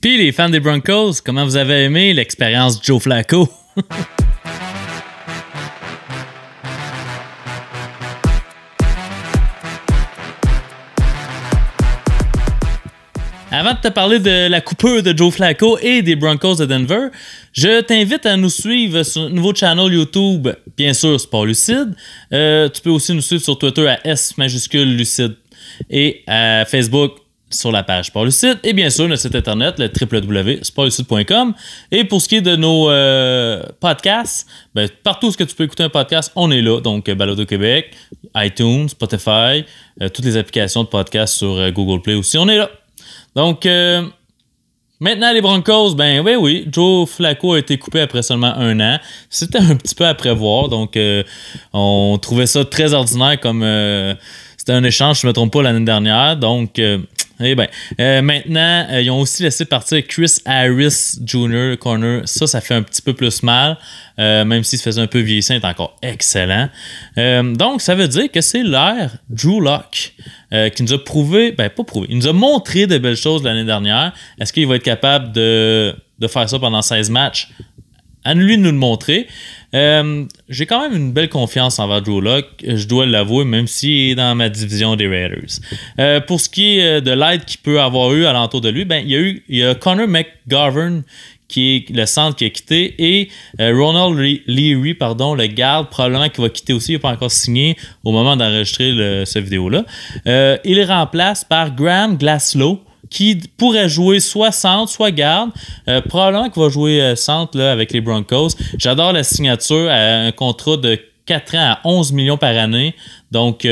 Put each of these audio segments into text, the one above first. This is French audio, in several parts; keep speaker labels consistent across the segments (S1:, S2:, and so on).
S1: Puis les fans des Broncos, comment vous avez aimé l'expérience Joe Flacco? Avant de te parler de la coupure de Joe Flacco et des Broncos de Denver, je t'invite à nous suivre sur notre nouveau channel YouTube, bien sûr, Sport Lucide. Tu peux aussi nous suivre sur Twitter à S majuscule Lucide et à Facebook sur la page Sport Lucide et bien sûr notre site internet, le www.sportlucide.com. Et pour ce qui est de nos podcasts, ben, partout où tu peux écouter un podcast, on est là. Donc, Balado Québec, iTunes, Spotify, toutes les applications de podcast sur Google Play aussi, on est là. Donc, maintenant, les Broncos, ben oui, Joe Flacco a été coupé après seulement 1 an. C'était un petit peu à prévoir, donc on trouvait ça très ordinaire comme c'était un échange, je ne me trompe pas, l'année dernière. Donc, maintenant, ils ont aussi laissé partir Chris Harris Jr., corner. Ça fait un petit peu plus mal, même s'il se faisait un peu vieillissant, il est encore excellent. Donc, ça veut dire que c'est l'ère Drew Lock qui nous a il nous a montré de belles choses l'année dernière. Est-ce qu'il va être capable de faire ça pendant 16 matchs? À lui de nous le montrer. J'ai quand même une belle confiance envers Drew Lock, je dois l'avouer, même s'il est dans ma division des Raiders. Pour ce qui est de l'aide qu'il peut avoir eu alentour de lui, ben, il y a Connor McGovern, qui est le centre qui a quitté, et Ronald Leary, le garde, probablement qui va quitter aussi, il n'a pas encore signé au moment d'enregistrer cette vidéo-là. Il est remplacé par Graham Glasgow, qui pourrait jouer soit centre, soit garde. Probablement qu'il va jouer centre là, avec les Broncos. J'adore la signature à un contrat de 4 ans à 11 millions par année. Donc,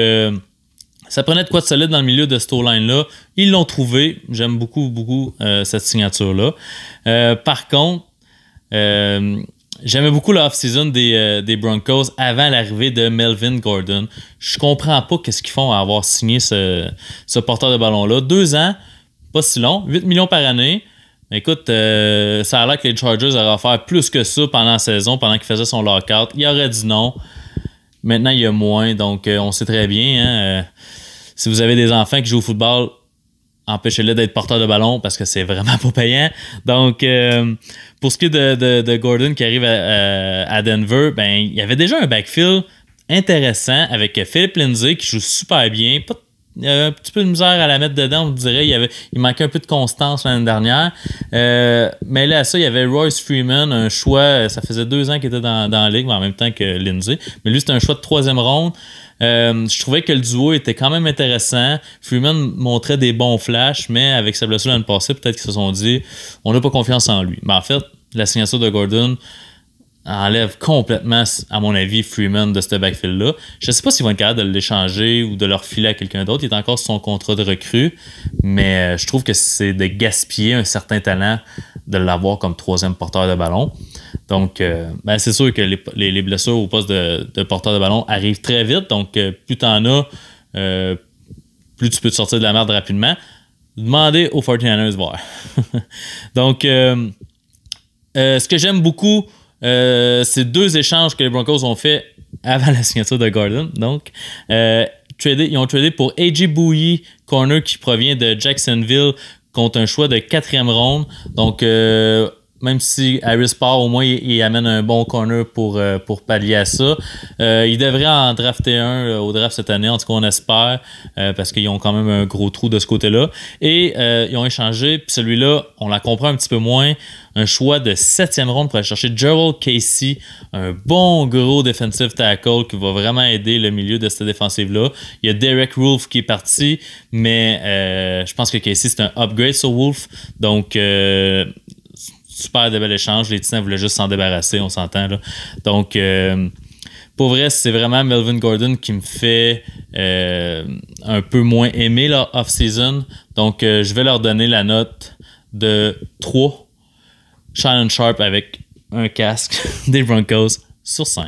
S1: ça prenait de quoi de solide dans le milieu de cette O-line-là. Ils l'ont trouvé. J'aime beaucoup cette signature-là. Par contre, j'aimais beaucoup l'off-season des Broncos avant l'arrivée de Melvin Gordon. Je comprends pas qu'est-ce qu'ils font à avoir signé ce porteur de ballon-là. 2 ans. Pas si long, 8 millions par année. Écoute, ça a l'air que les Chargers auraient offert plus que ça pendant la saison, pendant qu'il faisait son lockout. Il aurait dit non. Maintenant, il y a moins, donc on sait très bien. Hein, si vous avez des enfants qui jouent au football, empêchez-les d'être porteurs de ballon parce que c'est vraiment pas payant. Donc, pour ce qui est de Gordon qui arrive à Denver, ben il y avait déjà un backfield intéressant avec Philip Lindsay qui joue super bien. Il y avait un petit peu de misère à la mettre dedans, on dirait. Il manquait un peu de constance l'année dernière. Mais là, il y avait Royce Freeman, un choix. Ça faisait 2 ans qu'il était dans la ligue, mais en même temps que Lindsay. Mais lui, c'était un choix de 3e ronde. Je trouvais que le duo était quand même intéressant. Freeman montrait des bons flashs, mais avec sa blessure l'année passée, peut-être qu'ils se sont dit on n'a pas confiance en lui. Mais en fait, la signature de Gordon enlève complètement, à mon avis, Freeman de ce backfield-là. Je ne sais pas s'ils vont être capables de l'échanger ou de le refiler à quelqu'un d'autre. Il est encore sur son contrat de recrue, mais je trouve que c'est de gaspiller un certain talent de l'avoir comme 3e porteur de ballon. Donc, c'est sûr que les blessures au poste de porteur de ballon arrivent très vite. Donc, plus tu en as, plus tu peux te sortir de la merde rapidement. Demandez aux 49ers voir. Donc, ce que j'aime beaucoup, c'est 2 échanges que les Broncos ont fait avant la signature de Gordon. Donc, ils ont tradé pour A.J. Bouye, corner qui provient de Jacksonville, contre un choix de 4e ronde. Donc, même si Harris part, au moins, il amène un bon corner pour pallier à ça. Il devrait en drafter un au draft cette année, en tout cas, on espère, parce qu'ils ont quand même un gros trou de ce côté-là. Et ils ont échangé, puis celui-là, on la comprend un petit peu moins, un choix de 7e ronde pour aller chercher Gerald Casey, un bon gros defensive tackle qui va vraiment aider le milieu de cette défensive-là. Il y a Derek Wolfe qui est parti, mais je pense que Casey, c'est un upgrade sur Wolfe. Donc, super de bel échange. Les Titans voulaient juste s'en débarrasser, on s'entend là. Donc, pour vrai, c'est vraiment Melvin Gordon qui me fait un peu moins aimer leur off-season. Donc, je vais leur donner la note de 3. Shannon Sharpe avec un casque des Broncos sur 5.